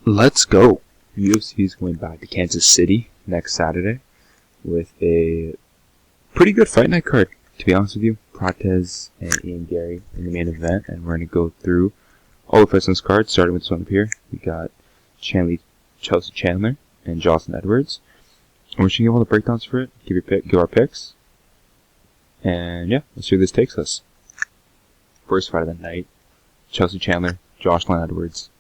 Let's go. UFC is going back to Kansas City next Saturday with a pretty good fight night card, to be honest with you. Prates and Garry in the main event, and we're going to go through all the fights on this card, starting with this one up here. We got Chandler and Jocelyn Edwards. And we're just going to give all the breakdowns for it, give our picks, and yeah, let's see where this takes us. First fight of the night, Chandler, Jocelyn Edwards.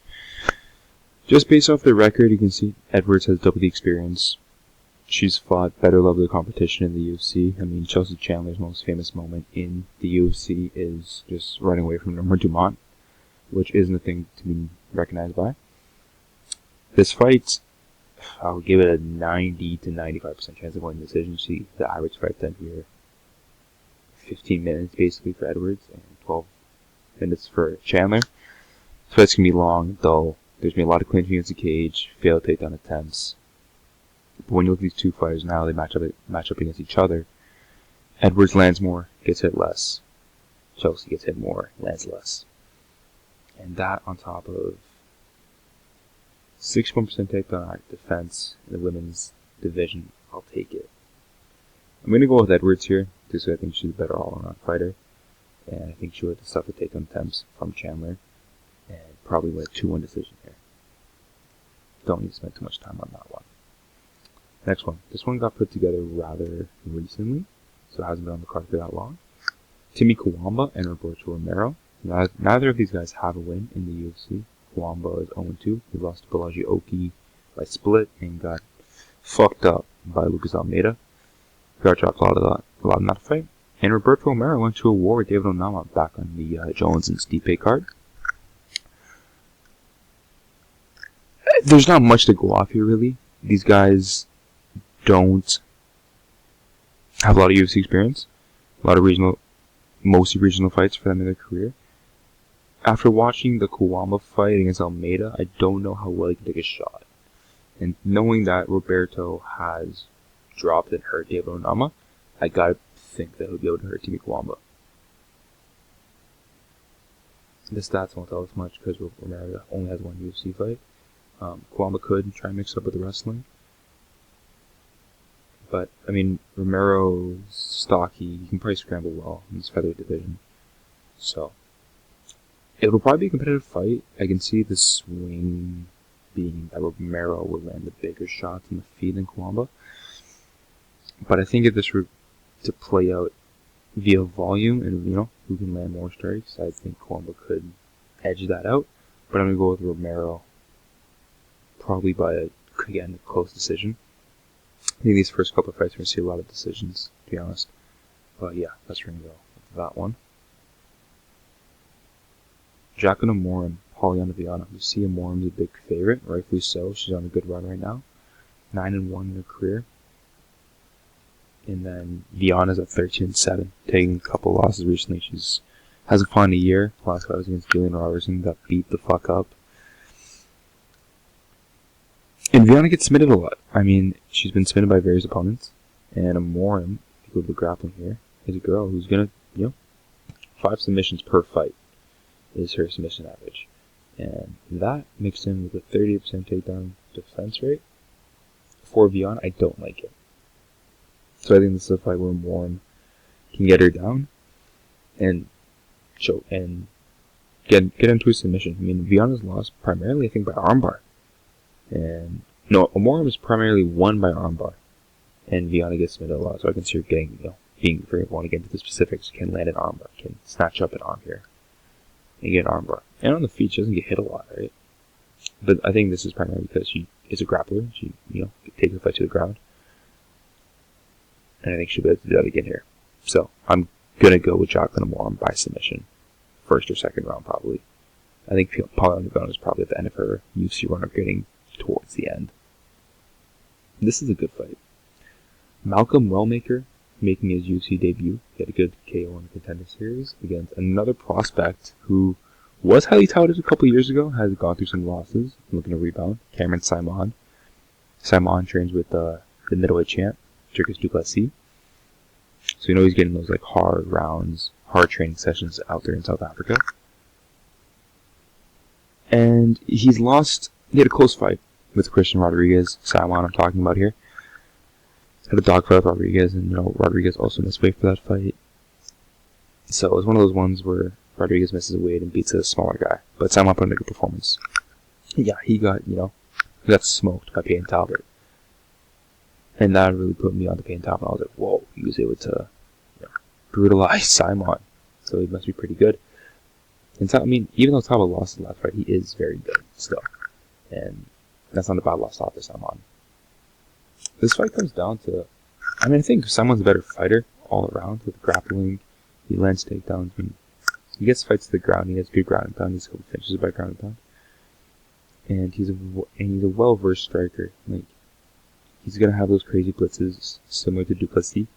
Just based off their record, you can see Edwards has double the experience. She's fought better level of competition in the UFC. I mean, Chelsea Chandler's most famous moment in the UFC is just running away from Romero Dumont, which isn't a thing to be recognized by. This fight, I'll give it a 90 to 95% chance of winning decision. See, the average fight time here, 15 minutes basically for Edwards and 12 minutes for Chandler. This fight's going to be long, dull. There's been a lot of clinching against the cage, failed takedown attempts. But when you look at these two fighters now, they match up against each other. Edwards lands more, gets hit less. Chelsea gets hit more, lands less. And that on top of 61% takedown defense in the women's division, I'll take it. I'm going to go with Edwards here, because I think she's a better all-around fighter. And I think she'll have to suffer takedown attempts from Chandler. And probably win a 2-1 decision here. Don't need to spend too much time on that one. Next one. This one got put together rather recently, so it hasn't been on the card for that long. Cuamba and Roberto Romero. Neither of these guys have a win in the UFC. Cuamba is 0-2. He lost to Balaji Oki by split and got fucked up by Lucas Almeida. Got dropped a lot in that fight. And Roberto Romero went to a war with David Onama back on the Jones and Stipe card. There's not much to go off here, really. These guys don't have a lot of UFC experience. A lot of mostly regional fights for them in their career. After watching the Cuamba fight against Almeida, I don't know how well he can take a shot. And knowing that Roberto has dropped and hurt David Onama, I gotta think that he'll be able to hurt Timmy Cuamba. The stats won't tell us much because Romero only has one UFC fight. Cuamba could try and mix it up with the wrestling. But, I mean, Romero's stocky. He can probably scramble well in this featherweight division. So, it'll probably be a competitive fight. I can see the swing being that Romero will land the bigger shots in the feet than Cuamba. But I think if this were to play out via volume and, who can land more strikes, I think Cuamba could edge that out. But I'm going to go with Romero. Probably by a close decision. I think these first couple of fights we're going to see a lot of decisions, to be honest. But yeah, that's where we're going to go with that one. Jacqueline Amorim, Viana. We see Amorim's a big favorite, rightfully so. She's on a good run right now. 9-1 in her career. And then Viana's at 13-7, taking a couple losses recently. She's hasn't fought in a year. Last fight was against Julian Robertson, got beat the fuck up. And Viana gets submitted a lot. I mean, she's been submitted by various opponents. And Amorim, if you go to the grappling here, is a girl who's going to, 5 submissions per fight is her submission average. And that mixed in with a 38% takedown defense rate for Viana, I don't like it. So I think this is a fight where Amorim can get her down and get into a submission. I mean, Viana's lost primarily, I think, by armbar. And no, Amorim is primarily won by armbar, and Viana gets submitted a lot. So I can see her getting, being very want to get into the specifics. Can land an armbar, can snatch up an arm here, and get an armbar. And on the feet, she doesn't get hit a lot, right? But I think this is primarily because she is a grappler. She, takes the fight to the ground, and I think she'll be able to do that again here. So I'm gonna go with Jacqueline Amorim by submission, first or second round probably. I think Paula Viana is probably at the end of her UFC run, of getting towards the end. This is a good fight. Malcolm Wellmaker making his UFC debut. He had a good KO in the Contender Series against another prospect who was highly touted a couple years ago, has gone through some losses, looking to rebound. Cameron Saaiman. Saaiman trains with the middleweight champ, Dricus du Plessis. So he's getting those hard rounds, hard training sessions out there in South Africa. And he's lost He had a close fight with Christian Rodriguez, Saaiman I'm talking about here. Had a dogfight with Rodriguez, and Rodriguez also missed weight for that fight. So it was one of those ones where Rodriguez misses weight and beats a smaller guy. But Saaiman put in a good performance. Yeah, he got smoked by Payne Talbot. And that really put me on to Payne Talbot. I was like, whoa, he was able to brutalize Saaiman. So he must be pretty good. And so, I mean, even though Talbot lost the last fight, he is very good still. And that's not a bad loss off for Saaiman. This fight comes down to, I think Saaiman's a better fighter all around with grappling. He lands takedowns. He gets fights to the ground. He has good ground and pound. He's a couple finishes by ground and pound. And he's a well-versed striker. Like, he's gonna have those crazy blitzes similar to Duplessis.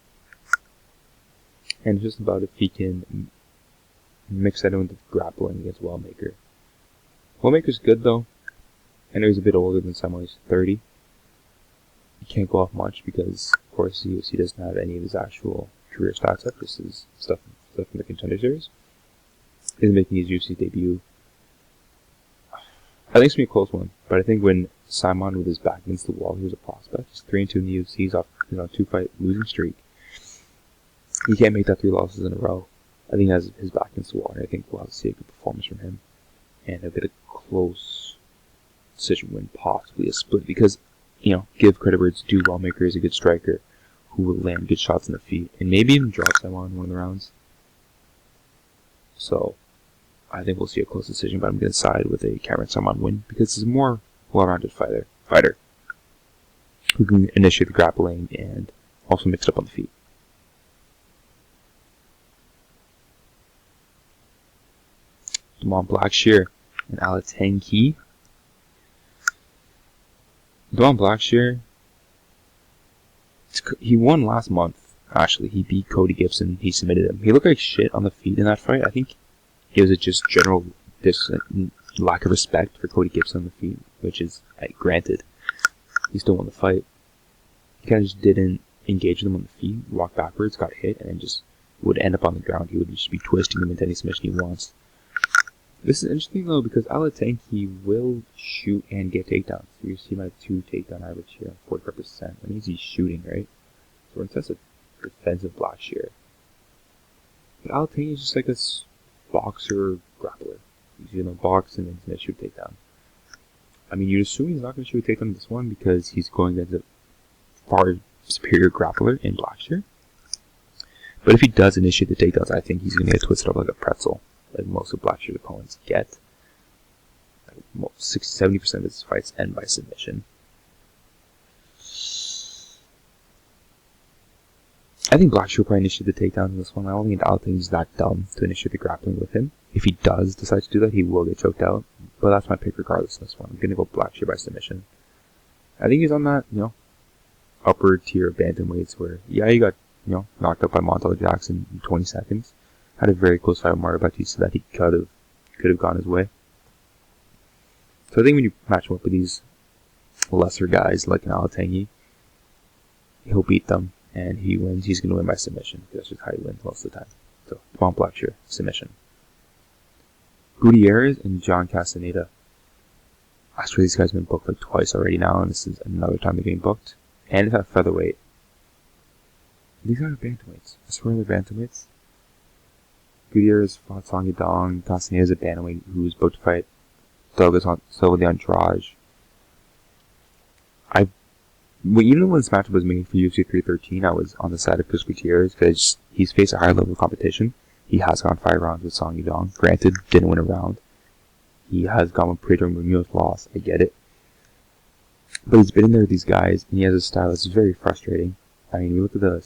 And it's just about if he can mix that in with the grappling against Wellmaker. Wellmaker's good though. I know he's a bit older than Saaiman. He's 30. He can't go off much because, of course, he doesn't have any of his actual career stats up. This is stuff from the Contender Series. He's making his UFC debut. I think it's gonna be a close one, but I think when Saaiman with his back against the wall, he was a prospect. He's 3-2 in the UFC. He's off 2-fight losing streak. He can't make that 3 losses in a row. I think he has his back against the wall, and I think we'll have to see a good performance from him. And a bit of close decision win, possibly a split, because, give credit where it's due, Wellmaker is a good striker who will land good shots in the feet, and maybe even drop Saaiman in one of the rounds. So, I think we'll see a close decision, but I'm going to side with a Cameron Saaiman win, because he's a more well-rounded fighter who can initiate the grappling and also mix it up on the feet. Blackshear and Alatengheili. Blackshear, he won last month, actually. He beat Cody Gibson. He submitted him. He looked like shit on the feet in that fight. I think it was just general lack of respect for Cody Gibson on the feet, which is, granted, he still won the fight. He kind of just didn't engage them on the feet, walked backwards, got hit, and then just would end up on the ground. He would just be twisting them into any submission he wants. This is interesting though, because Alatengheili will shoot and get takedowns. You see my 2 takedown average here, 45%. That means he's shooting, right? So we're in sense of defensive Blackshear. But Alatengheili is just like a boxer grappler. He's gonna box and then he's gonna shoot a takedown. I mean, you'd assume he's not gonna shoot a takedown in this one because he's going against a far superior grappler in Blackshear. But if he does initiate the takedowns, I think he's gonna get twisted up like a pretzel, like most of Blackshear's opponents get. 70% of his fights end by submission. I think Blackshear will probably initiate the takedown in this one. I don't think Alatengheili's that dumb to initiate the grappling with him. If he does decide to do that, he will get choked out. But that's my pick regardless in this one. I'm going to go Blackshear by submission. I think he's on that, upper tier of bantamweights where, he got, knocked out by Montel Jackson in 20 seconds. Had a very close fight with Mario Bautista that he could have gone his way. So I think when you match him up with these lesser guys like an Alatengheili, he'll beat them, and he wins. He's going to win by submission, because that's just how he wins most of the time. So, Blackshear, submission. Gutierrrez and Zhang Castaneda. I swear these guys have been booked like twice already now, and this is another time they're getting booked. And it's at featherweight. These guys are bantamweights. I swear they're bantamweights. Gutierrez fought Song Yadong. Castaneda's a bantamweight who's booked to fight Silva de Andrade. Even when this matchup was made for UFC 313, I was on the side of Chris Gutierrez because he's faced a higher level of competition. He has gone 5 rounds with Song Yadong. Granted, didn't win a round. He has gone with Pereira Muniz loss. I get it. But he's been in there with these guys, and he has a style that's very frustrating. I mean, we look at the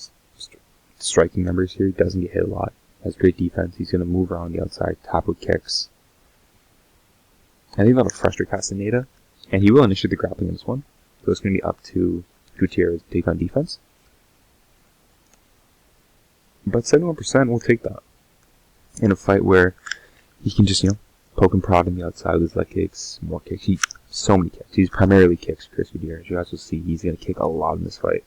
striking numbers here. He doesn't get hit a lot. Has great defense. He's going to move around the outside, tap with kicks. I think that'll frustrate Castaneda, and he will initiate the grappling in this one. So it's going to be up to Gutierrez to take on defense. But 71% will take that in a fight where he can just, poke and prod on the outside with his leg kicks, more kicks. So many kicks. He's primarily kicks, Chris Gutierrez. You guys will see he's going to kick a lot in this fight.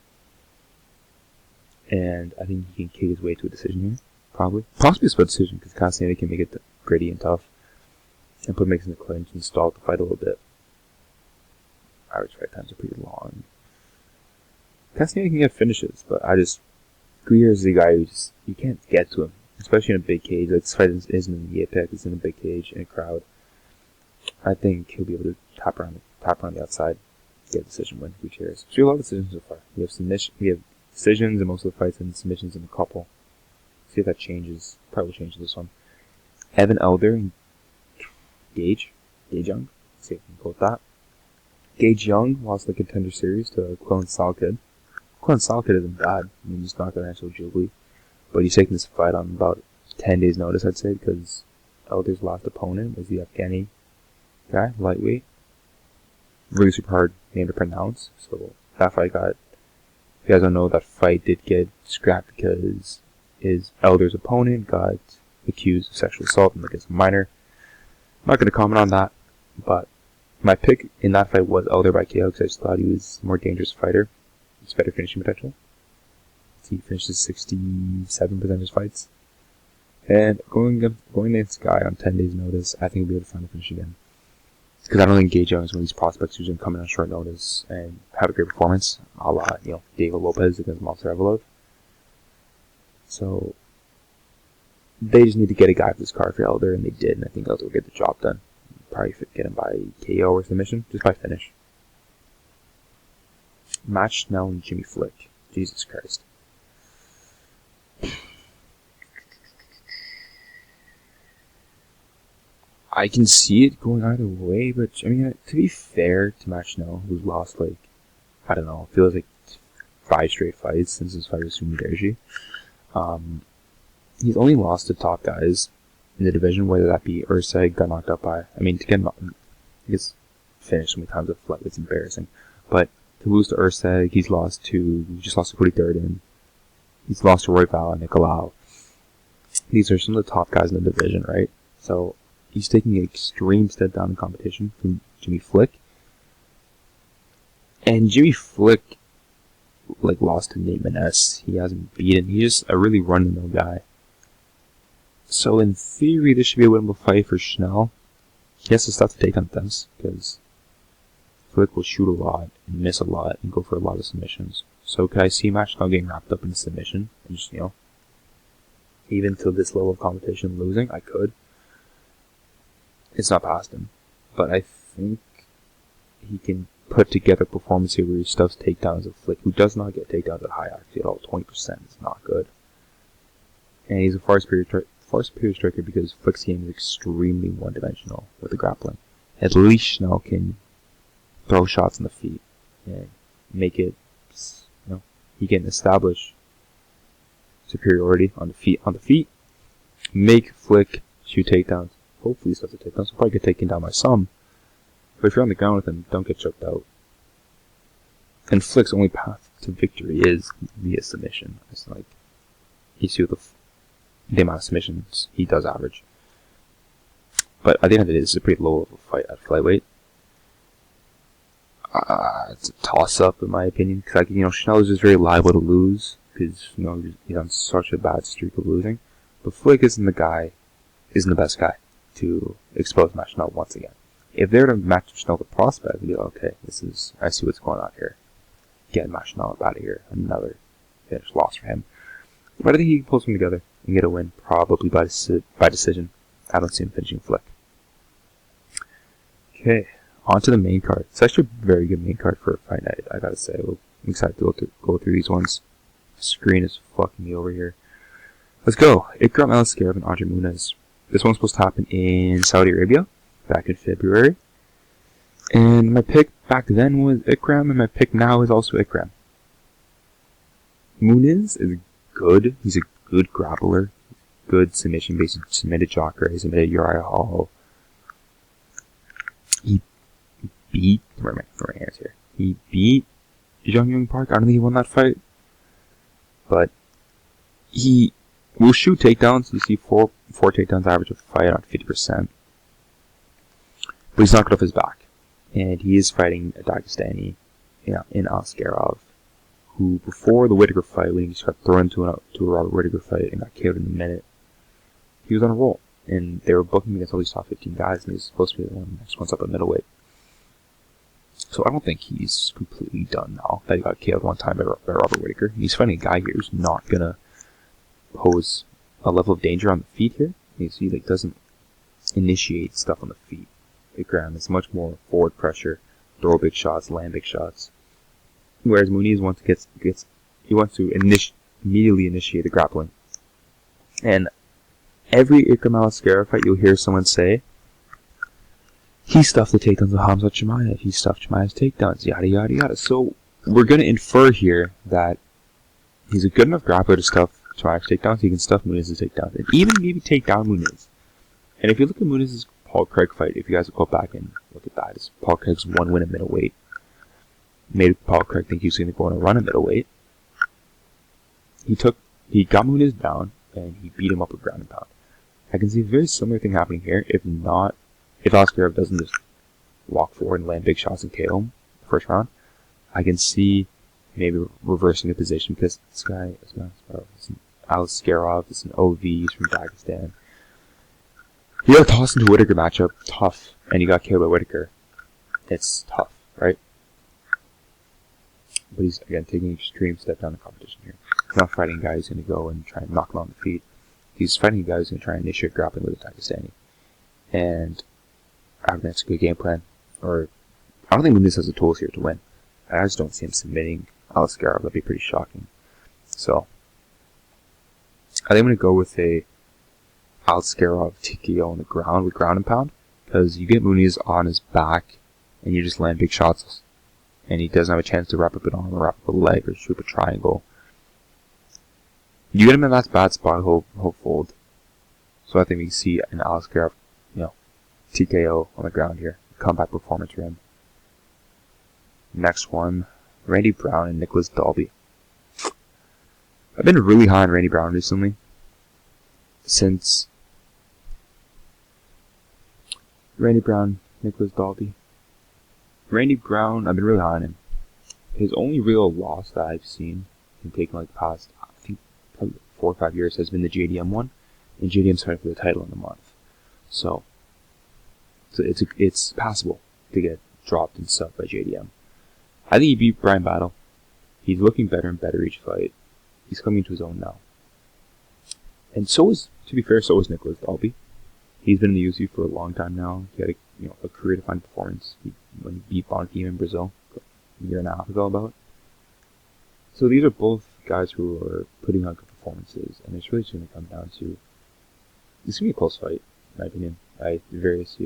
And I think he can kick his way to a decision here. Probably. Possibly a split decision, because Castaneda can make it gritty and tough. And put makes in the clinch and stall the fight a little bit. average fight times are pretty long. Castaneda can get finishes, but Gutierrrez is the guy who you can't get to him, especially in a big cage. Like, this fight isn't in the Apex, it's in a big cage, in a crowd. I think he'll be able to tap around the outside, get a decision win, Gutierrrez. So we have a lot of decisions so far. We have decisions in most of the fights and submissions in a couple. See if that changes. Probably changes this one. Evan Elder and Gage Young. See if we can quote that. Gage Young lost the Contender Series to Quillen Salkid. Quillen Salkid isn't bad. I mean, he's not going to actually Jubilee. But he's taking this fight on about 10 days' notice, I'd say, because Elder's last opponent was the Afghani guy, lightweight. Really super hard name to pronounce. So that fight got, if you guys don't know, that fight did get scrapped because his Elder's opponent got accused of sexual assault and against a minor. I'm not going to comment on that, but my pick in that fight was Elder by KO because I just thought he was a more dangerous fighter. He's better finishing potential. He finishes 67% of his fights. And going against this guy on 10 days' notice, I think he'll be able to find a finish again. Because I don't think Gage Young is one of these prospects who's going to come in on short notice and have a great performance, a la, Diego Lopez against Monster Evloev. So they just need to get a guy for this card for Elder, and they did, and I think Elder will get the job done. Probably get him by KO or submission, just by finish. Matt Schnell and Jimmy Flick. Jesus Christ. I can see it going either way, but I mean, to be fair to Matt Schnell, who's lost I don't know, it feels like 5 straight fights since his fight with Sumiderji. He's only lost to top guys in the division, whether that be Urseg, got knocked out by, I mean, to get finished so many times with Flick, it's embarrassing. But to lose to Urseg, he just lost to Cody Durden. He's lost to Royval and Nicolau. These are some of the top guys in the division, right? So he's taking an extreme step down in competition from Jimmy Flick. And Jimmy Flick, lost to Nate Maness. He hasn't beaten. He's just a really run-of-the-mill guy. So in theory, this should be a winnable fight for Schnell. He has to start to take on this, because Flick will shoot a lot and miss a lot and go for a lot of submissions. So could I see Matt Schnell getting wrapped up in a submission and just, even to this level of competition losing? I could. It's not past him. But I think he can put together a performance here where he stuffs takedowns of Flick, who does not get takedowns at high accuracy at all. 20% is not good. And he's a far superior striker because Flick's game is extremely one-dimensional with the grappling. At least Schnell can throw shots in the feet and make it, he can establish superiority on the feet, make Flick shoot takedowns. Hopefully he stuffs the takedowns. He'll probably get taken down by some. But if you're on the ground with him, don't get choked out. And Flick's only path to victory is via submission. It's you see the amount of submissions he does average. But at the end of the day, this is a pretty low level fight at flyweight. It's a toss-up in my opinion, because Schnell is just very liable to lose, because he's on such a bad streak of losing. But Flick isn't the best guy to expose Matt Schnell once again. If they're to match Schnell the prospect, they'd be like, okay, I see what's going on here. Get Matt Schnell out of here. Another finished loss for him. But I think he can pull something together and get a win, probably by decision. I don't see him finishing Flick. Okay, on to the main card. It's actually a very good main card for a fight night, I gotta say. I'm excited to go through these ones. The screen is fucking me over here. Let's go. Ikram Aliskerov and Andre Muniz. This one's supposed to happen in Saudi Arabia back in February. And my pick back then was Ikram, and my pick now is also Ikram. Muniz is good. He's a good grappler. Good submission based. Submitted Jocker. He submitted Uriah Hall. He beat... Where are my hands here? He beat Zhang Yong Park. I don't think he won that fight. But he will shoot takedowns. You see four takedowns average of fight on 50%. But he's not good off his back. And he is fighting a Dagestani in Aliskerov, who before the Whittaker fight, when he just got thrown to a Robert Whittaker fight and got KO'd in a minute, he was on a roll. And they were booking against all these top 15 guys, and he was supposed to be the next one's up at middleweight. So I don't think he's completely done now that he got KO'd one time by Robert Whittaker. He's fighting a guy here who's not going to pose a level of danger on the feet here. He doesn't initiate stuff on the feet. The ground is much more forward pressure, throw big shots, land big shots. Whereas Muniz wants to immediately initiate the grappling. And every Ikram Aliskerov fight, you'll hear someone say, he stuffed the takedowns of Khamzat Chimaev, he stuffed Chimaev's takedowns, yada yada yada. So we're going to infer here that he's a good enough grappler to stuff Chimaev's takedowns, he can stuff Muniz's takedowns, and even maybe take down Muniz. And if you look at Muniz's Paul Craig fight, if you guys will go back and look at that, it's Paul Craig's one win at middleweight. Made Paul Craig think he was going to go on a run at middleweight. He got Muniz down, and he beat him up with ground and pound. I can see a very similar thing happening here, if Aliskerov doesn't just walk forward and land big shots and KO him the first round. I can see maybe reversing the position, because this guy is Aliskerov, is an OV, he's from Pakistan. He got tossed into a Whittaker matchup, tough, and he got KO'd by Whittaker. It's tough, right? But he's, again, taking an extreme step down the competition here. He's not fighting a guy who's going to go and try and knock him on the feet. He's fighting a guy who's going to try and initiate grappling with a Pakistani. And I think that's a good game plan. Or, I don't think Muniz has the tools here to win. I just don't see him submitting Aliskerov. That'd be pretty shocking. So, I think I'm going to go with a Aliskerov TKO on the ground with ground and pound, because you get Muniz on his back and you just land big shots and he doesn't have a chance to wrap up an arm or wrap up a leg or shoot a triangle. You get him in that bad spot, he'll fold. So I think we see an Aliskerov, TKO on the ground here. Comeback performance for him. Next one, Randy Brown and Nicholas Dalby. I've been really high on Randy Brown recently. Since Randy Brown, Nicholas Dalby. Randy Brown, I've been really high on him. His only real loss that I've seen in taking like the past, I think, probably 4 or 5 years has been the JDM one. And JDM's fighting for the title in a month. So it's passable to get dropped and subbed by JDM. I think he beat Brian Battle. He's looking better and better each fight. He's coming to his own now. And to be fair, so is Nicholas Dalby. He's been in the UFC for a long time now. He had a career-defining performance when he beat Bonfim in Brazil a year and a half ago about. So these are both guys who are putting on good performances, and it's really just going to come down to, it's going to be a close fight, in my opinion. Various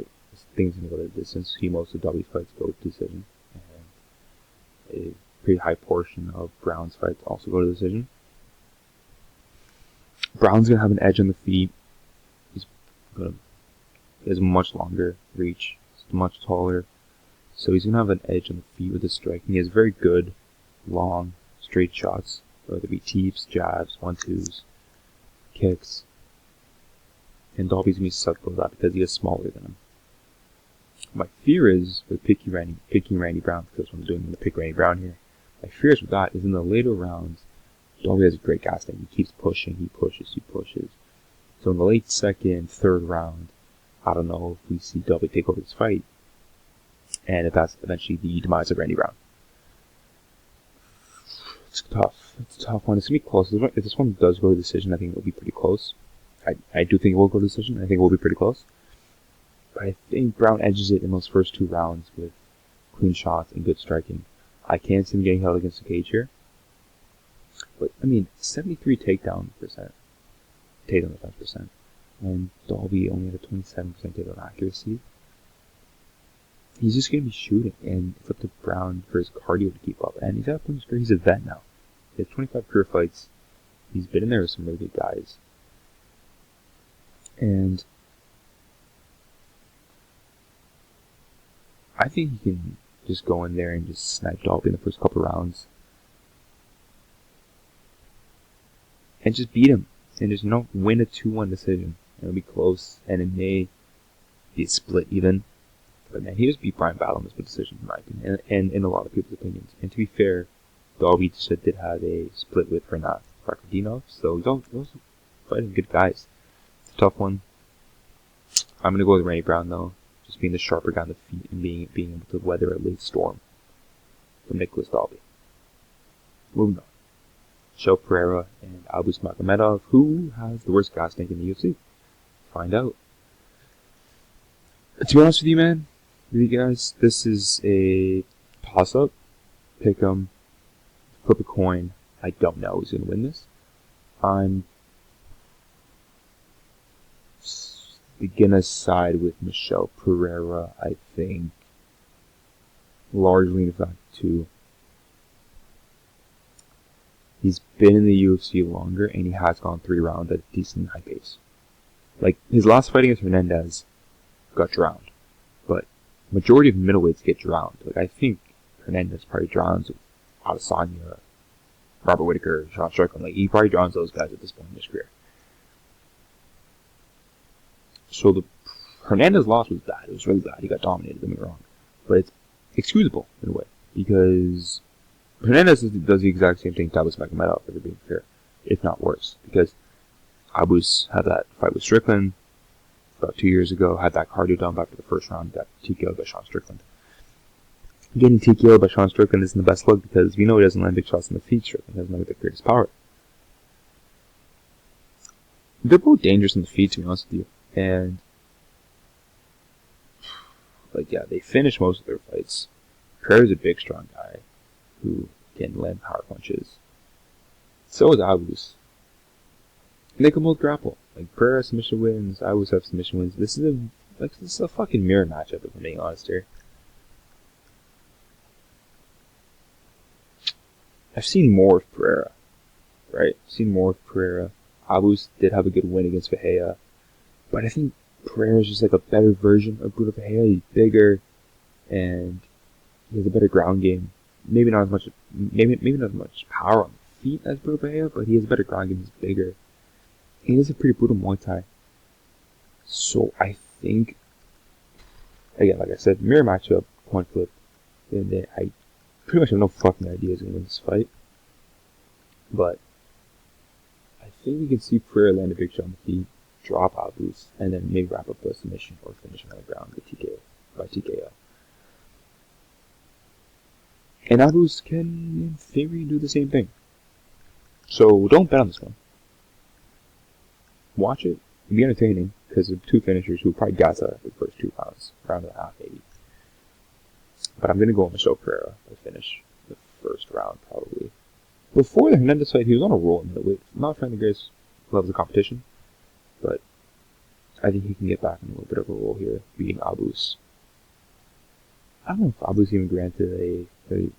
things going to go to the distance. Most of Dalby's fights go to decision, and a pretty high portion of Brown's fights also go to decision. Brown's going to have an edge on the feet. He has a much longer reach. He's much taller. So he's going to have an edge on the feet with his striking. He has very good, long, straight shots. Whether it be teeps, jabs, 1-2s, kicks. And Dalby's going to be sucked with that because he is smaller than him. My fear is with picking Randy Brown, because I'm doing the pick Randy Brown here. My fear is with that is in the later rounds, Dalby has a great gas tank. He keeps pushing, he pushes. So in the late second, third round, I don't know if we see Dalby take over this fight, and if that's eventually the demise of Randy Brown. It's tough. It's a tough one. It's going to be close. If this one does go to decision, I think it will be pretty close. I do think it will go to decision. I think it will be pretty close. But I think Brown edges it in those first 2 rounds with clean shots and good striking. I can't see him getting held against the cage here. But, 73 takedown defense percent. And Dalby only had a 27% takedown accuracy. He's just going to be shooting, and it's up to Brown for his cardio to keep up. And he's at a point where he's a vet now. He has 25 career fights. He's been in there with some really good guys. And I think he can just go in there and just snipe Dalby in the first couple rounds. And just beat him. And just, win a 2-1 decision. It'll be close, and it may be a split even. But man, he just beat Brian Battle in this decision, in my opinion, and in a lot of people's opinions. And to be fair, Dalby did have a split with Renat Fakrdinov, so he's also fighting good guys. It's a tough one. I'm going to go with Randy Brown, though, just being the sharper guy on the feet and being able to weather a late storm. from Nicholas Dalby. Moving on. Show Pereira and Albus Magomedov, who has the worst gas tank in the UFC. Find out. To be honest with you, man, with you guys, this is a toss-up. Pick 'em, flip a coin. I don't know who's going to win this. I'm gonna side with Michel Pereira, I think, largely in fact too. He's been in the UFC longer, and he has gone 3 rounds at a decent high pace. Like, his last fight against Hernandez got drowned, but majority of middleweights get drowned. Like, I think Hernandez probably drowns with Adesanya, Robert Whittaker, Sean Strickland. Like, he probably drowns those guys at this point in his career. So the Hernandez loss was bad. It was really bad. He got dominated, don't get me wrong. But it's excusable in a way, because Hernandez does the exact same thing to Albus Magomedov, if we're being fair, if not worse. Because Albus had that fight with Strickland about 2 years ago, had that cardio dump after the first round, got TKO'd by Sean Strickland. Getting TKO'd by Sean Strickland isn't the best look, because we know he doesn't land big shots in the feet. Strickland doesn't have the greatest power. They're both dangerous in the feet, to be honest with you. And, like, yeah, they finish most of their fights. Pereira's a big, strong guy who can land power punches. So is Albus. And they can both grapple. Like, Pereira submission wins, Albus have submission wins. This is a fucking mirror matchup, if I'm being honest here. I've seen more of Pereira, right? Albus did have a good win against Vejea. But I think Pereira is just like a better version of Bruno Vejea. He's bigger, and he has a better ground game. Maybe not as much power on the feet as Bruno Vejea, but he has a better ground game. He's bigger. He has a pretty brutal Muay Thai. So I think, again, like I said, mirror matchup, coin flip, and I pretty much have no fucking idea who's going to win this fight. But I think we can see Pereira land a big shot on the feet, drop Albus, and then maybe wrap up a submission or finish on the ground with TKO. And Albus can, in theory, do the same thing. So don't bet on this one. Watch it. It'll be entertaining, because of 2 finishers who probably gas out the first 2 rounds, round and a half maybe. But I'm going to go on Michel Pereira to finish the first round, probably. Before the Hernandez fight, he was on a roll in middleweight. Not trying the greatest levels of competition, but I think he can get back in a little bit of a role here, beating Albus. I don't know if Albus even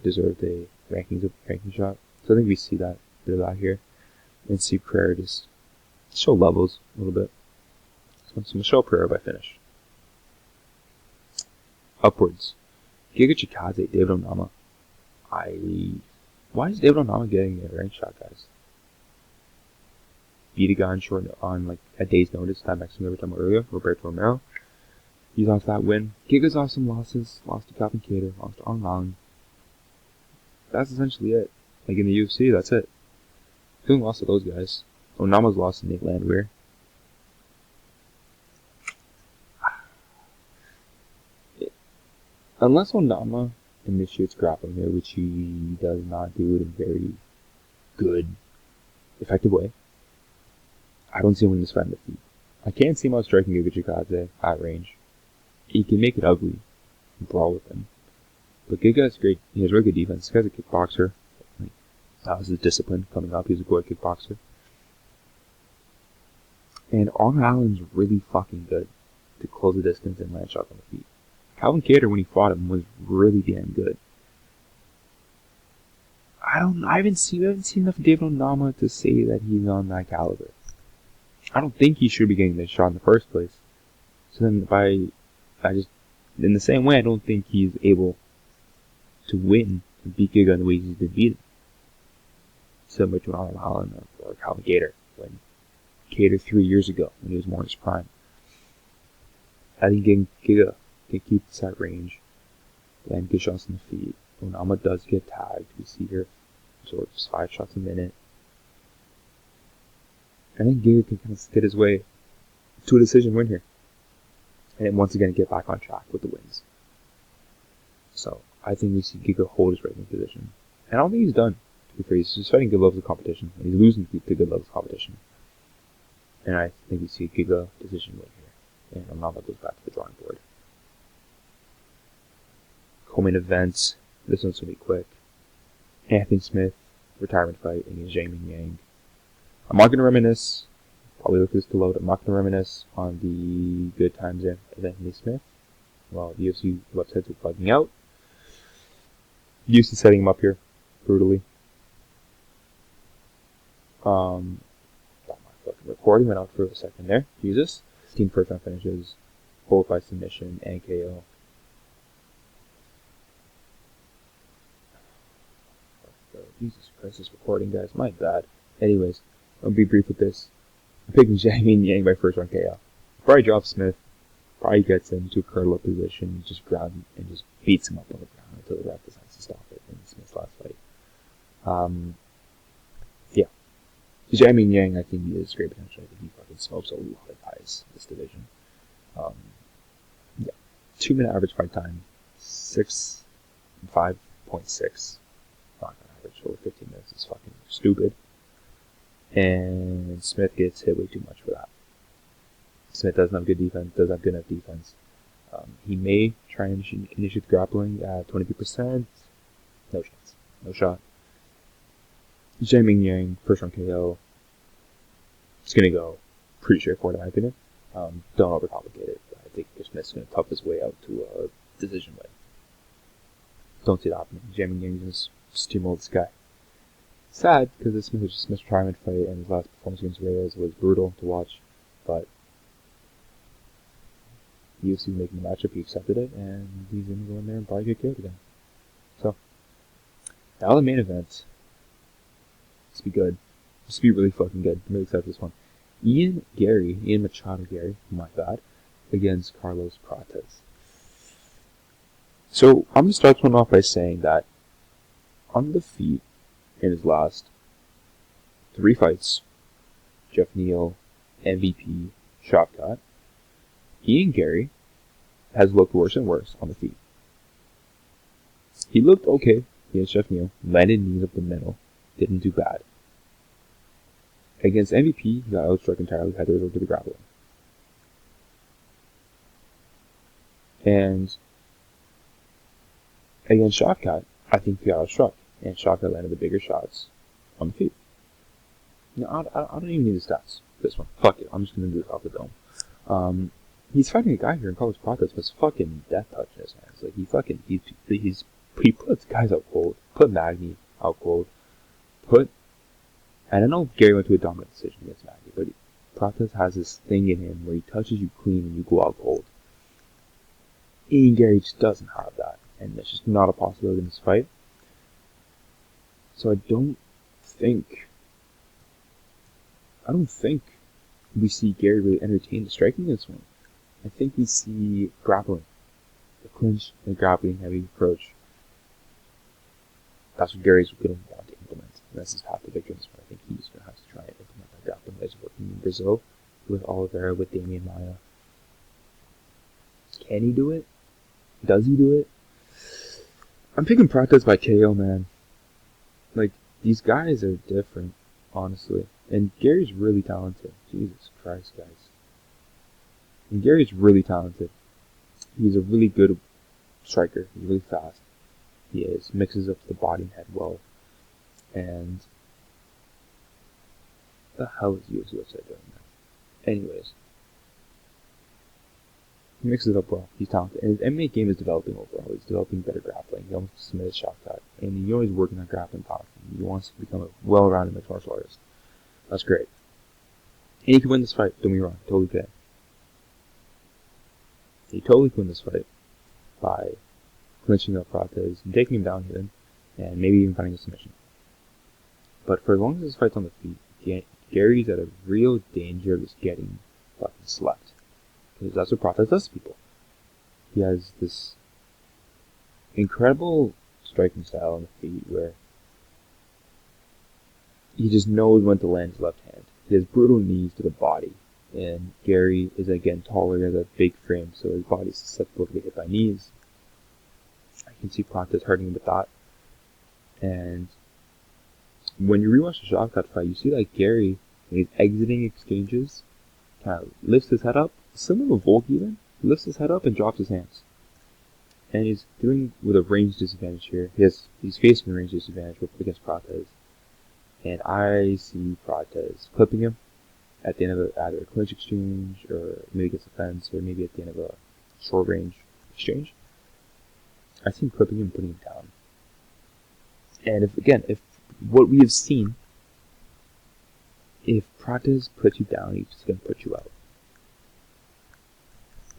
deserved a ranking shot. So I think we see that here, and see Pereira just show levels a little bit. So Michel Pereira by finish. Upwards. Giga Chikadze, David Onama. Why is David Onama getting a rank shot, guys? Beat a guy on like a day's notice, that next to me every time earlier, Roberto Romero. He's off that win. Giga's off some losses. Lost to Calvin Kattar, lost to Onama. That's essentially it. Like in the UFC, that's it. He only lost to those guys. Onama's lost to Nate Landwehr. Unless Onama initiates grappling here, which he does not do in a very good, effective way, I don't see him winning this fight in the feet. I can't see him out striking Giga Chikadze at range. He can make it ugly and brawl with him. But Giga is great. He has really good defense. This guy's a kickboxer. That was his discipline coming up. He was a good kickboxer. And Arnold Allen's really fucking good to close the distance and land shots on the feet. Calvin Kattar, when he fought him, was really damn good. I haven't seen enough of David Onama to say that he's on that caliber. I don't think he should be getting this shot in the first place. So then in the same way, I don't think he's able to win and beat Giga in the way he's been beaten. Similar to Arnold Allen or Calvin Kattar, when Kattar 3 years ago, when he was more in his prime. I think Giga can keep this at range, land good shots in the feet. Onama does get tagged. We see here sort of 5 shots a minute. I think Giga can kind of get his way to a decision win here. And then once again get back on track with the wins. So, I think we see Giga hold his striking position. And I don't think he's done, to be fair. He's just fighting good levels of competition, and he's losing to good levels of competition. And I think we see a Giga decision win here. And Onama goes back to the drawing board. Co-main events. This one's going to be quick. Anthony Smith, retirement fight against Zhang. I'm not going to reminisce. Probably look this to load. I'm not going to reminisce on the good times of Anthony Smith. Well, the UFC websites are bugging out. UFC setting him up here brutally. Got my fucking recording went out for a second there. Jesus. 15 first round finishes, both by submission and KO. Jesus Christ, this recording, guys. My bad. Anyways, I'll be brief with this. I'm picking Zhang by first round KO. Probably drops Smith. Probably gets him to a curl up position, just grabs him and just beats him up on the ground until the ref decides to stop it in Smith's last fight. Yeah. Zhang, I think he has great potential. I think he fucking smokes a lot of guys in this division. Yeah. 2 minute average fight time. 6 and 5.6. Not gonna average over 15 minutes. It's fucking stupid. And Smith gets hit way too much for that. Smith doesn't have good defense, doesn't have good enough defense. He may try and initiate the grappling at 23%. No chance. No shot. Zhang, first round KO. It's going to go pretty straightforward in my opinion. Don't overcomplicate it. I think Smith's going to tough his way out to a decision win. Don't see it happening. Zhang is going to steamroll this guy. Sad, because this was just Smith's retirement fight, and his last performance against Reyes was brutal to watch. But UFC making the matchup, he accepted it, and he's going to go in there and probably get killed again. So, now the main event. This will be good. This will be really fucking good. I'm really excited for this one. Ian Machado Garry, my bad, against Carlos Prates. So, I'm going to start this one off by saying that on the feet in his last 3 fights, Jeff Neal, MVP, Shotcut, Ian Garry has looked worse and worse on the feet. He looked okay against Jeff Neal, landed knees up the middle, didn't do bad. Against MVP, he got outstruck entirely, had to resort to the grappling. And against Shotcut, I think he got outstruck, and Shotcut landed the bigger shots on the feet. Now, I don't even need the stats for this one. Fuck it, I'm just going to do this off the dome. He's fighting a guy here in Carlos Prates with fucking death touch in his hands. Like, he puts guys out cold, put Magny out cold, and I know Garry went to a dominant decision against Magny, but Prates has this thing in him where he touches you clean and you go out cold. Ian Garry just doesn't have that, and it's just not a possibility in this fight. So I don't think we see Garry really entertain the striking in this one. I think we see grappling, the clinch and grappling heavy approach. That's what Garry's going to want to implement. And that's his path to victory in this one. I think he's going to have to try and implement that grappling that is working in Brazil with Oliveira, with Damian Maia. Can he do it? Does he do it? I'm picking Prates by KO, man. Like, these guys are different, honestly. And Garry's really talented. Jesus Christ, guys. And Garry's really talented. He's a really good striker. He's really fast. He mixes up the body and head well. And the hell is UFC website doing that? Anyways. He mixes it up well. He's talented. And his MMA game is developing overall. He's developing better grappling. He almost submitted shot cut. And he's always working on grappling constantly. He wants to become a well-rounded mixed martial artist. That's great. And he can win this fight. Don't get me wrong. Totally can. He totally can win this fight by clinching up Prates and taking him down even, and maybe even finding a submission. But for as long as this fight's on the feet, Garry's at a real danger of just getting fucking slept. Because that's what Prates does to people. He has this incredible striking style on the feet where he just knows when to land his left hand. He has brutal knees to the body. And Garry is, again, taller, he has a big frame, so his body's susceptible to get hit by knees. can see Prates hurting him with that. And when you rewatch the shotgun fight, you see that Garry, when he's exiting exchanges, kind of lifts his head up, similar to Volk even, lifts his head up and drops his hands. And he's doing with a range disadvantage here. He's facing a range disadvantage against Prates. And I see Prates clipping him at the end of either a clinch exchange, or maybe against the fence, or maybe at the end of a short range exchange. I see him clipping him and putting him down. And if what we have seen, if Prates puts you down, he's going to put you out.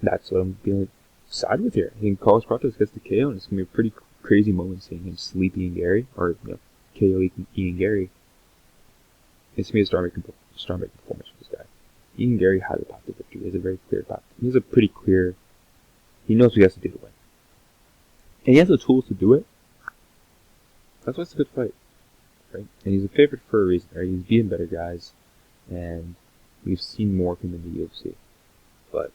That's what I'm feeling side with here. He can cause Prates gets the KO, and it's going to be a pretty crazy moment seeing him sleep eating Garry, or KO eating Garry. It's going to be a star-making performance for this guy. Eating Garry has a path to victory. He has a very clear path. He has a pretty clear. He knows what he has to do to win, and he has the tools to do it. That's why it's a good fight, right? And he's a favorite for a reason, right? He's beaten better guys, and we've seen more of him in the UFC. But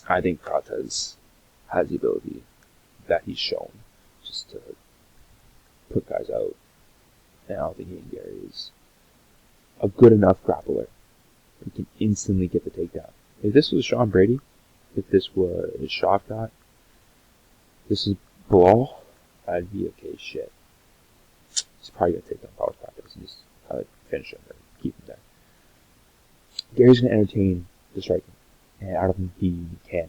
I think Prates has the ability that he's shown just to put guys out. And I don't think Ian Garry is a good enough grappler who can instantly get the takedown. If this was Sean Brady, if this was Shotgun, this is Brawl, I'd be okay, shit. He's probably going to take down Prates and just finish him or keep him there. Gary's going to entertain the striking, and I don't think he can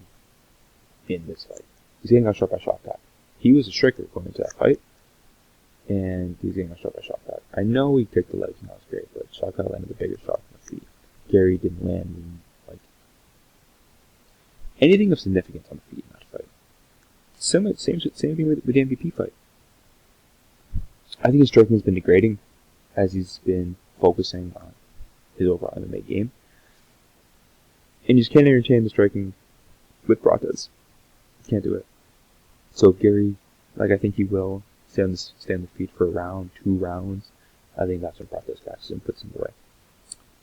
in this fight. He's getting got struck by Shotgun. He was a striker going into that fight, and he's getting got struck by Shotgun. I know he took the legs and that was great, but Shotgun landed the bigger shot on the feet. Garry didn't land anything of significance on the feet in that fight. Same thing with the MVP fight. I think his striking has been degrading as he's been focusing on his overall MMA game. And you just can't entertain the striking with Prates. You can't do it. So if Garry, I think he will, stay on the feet for a round, 2 rounds, I think that's when Prates catches him and puts him away.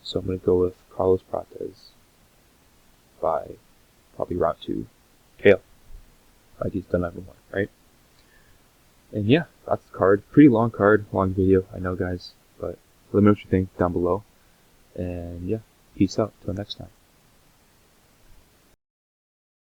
So I'm going to go with Carlos Prates by probably round 2 KO. Like he's done everyone, right? And yeah, that's the card. Pretty long card, long video, I know guys, but let me know what you think down below. And yeah, peace out. Till next time.